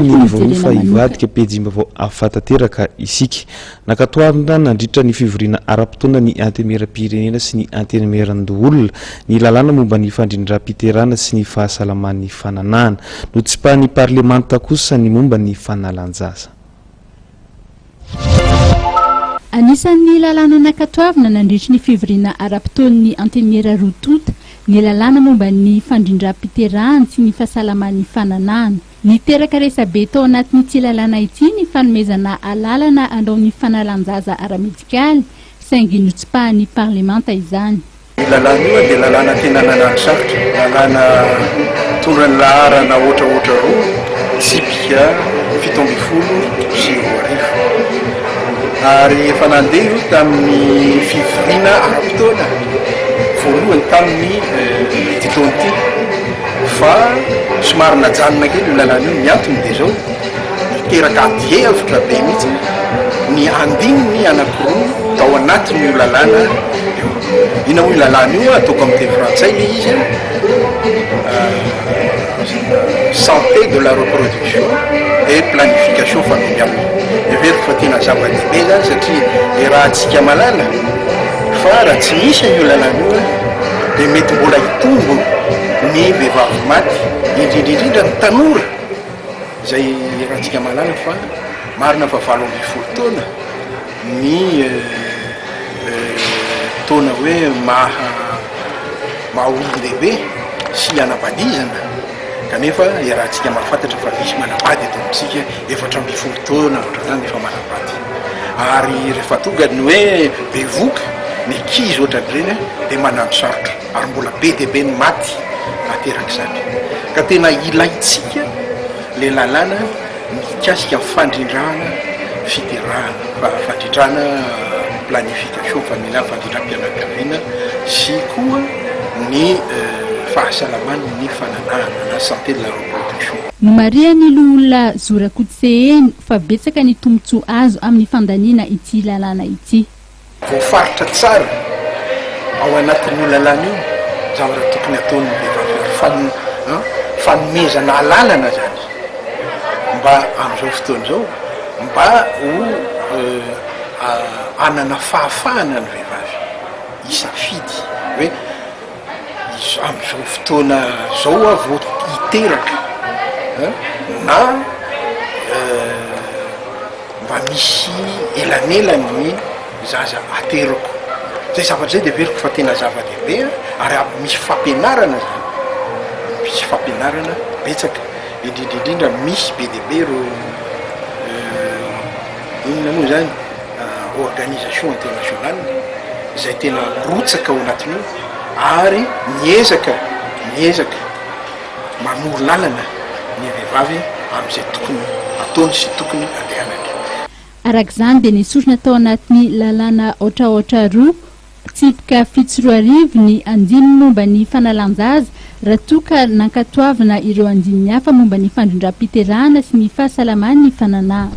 ny vaofa ivadika pejimba vao afatateraka isika nakatoarina nandritra ny fivoriana ara-potoana ny antemera-pirenena sy ny antemeran-doolona ny lalàna momba ny fandrindram-piterana sy ny fahasalaman'ny fananana no tsy pa ny parlemanta kosa ny momba ny fanalanjaza. Anisan'ny lalàna nakatoavina nandritra ny fivoriana ara-potoan'ny antemera rotota ny lalàna momba ny fandrindram-piterana sy ny fahasalaman'ny fananana. Niteraka resabe tao anatin'ity lalàna ity ny fanomezana alalana andao ny fanalanjaza ara-medikaly saingy notsipahan'ny parlemanta izany. Lalàna io dia lalàna tena nanansarotra, lalàna tondrany laharana ohatraohatra roa tsipika 17 sy 10 ary efa nandeha io tamin'ny fivoriana ara-potoana voalohany tamin'ny titonty fa somary najanona kely io lalàna io miantony dia zao niteraka adihevitra be mihitsy ny andininy anankiroa tao anatin'io lalàna io. Ina moa io lalàna io ataoko amin'ny teny frantsay le izy santé de la reproduction et planification familiale. Everiko fa tena zava-dehibe zany satria le raha antsika malala fa raha tsy misy io lalàna io dia mety mbola hitombo ny vehivavy maty indrindrindrindra ny tanora izay raha antsika malala fa marina fa 20 taona ny taona hoe maha olon-dehibe sy anabadizana kanefa raha antsika mahafantatra fa misy manabady eto amintsika 14 taona ohatran'izany efa manabady ary rehefa tonga ny hoe bevoka ny ankizy ohatran'ireny dia manano sarotra ary mbola be dia be ny maty nateraka izany ka tena ilaitsika le lalàna mikasika fandrindrana fiterana fandrindrana planification familiale fandrindram-pianakaviana sy koa ny fahasalaman'ny fananana na santé de la reproduction. No mariany olona zorakotseeny fa betsaka ny tombotsoa azo amin'ny fandaniana ity lalàna ity. Voafaritra tsara ao anatin'io lalàna io zavatra tokony ataon'ny vehivavy fanomezana alalana zany mba amin'izao fotoana izao mba ho anana fahafahana ny vehivavy isafidy hoe amin'izao fotoana zao vao hiteraka na mba misy elanelany ny zaza aterako zay zavatra zay dia veriko fa tena zava-dehibe ary misy fampianarana zany misy fampianarana betsaka indrindrindrindra misy be dehibe ro inona moa zany organisation internationale izay tena rotsaka ao anatin'io ary miezaka manoro lalana ny vehivavy amin'izay tokony ataony sy tokony andehanany. Arak'izany dia nisorona tao anatin'ny lalàna ohatraohatra roa tsipika 7 ny andininy momba ny fanalanjaza raha toka nankatoavina ireo andininy hafa momba ny fandrindram-piterana sy ny fahasalaman'ny fananana.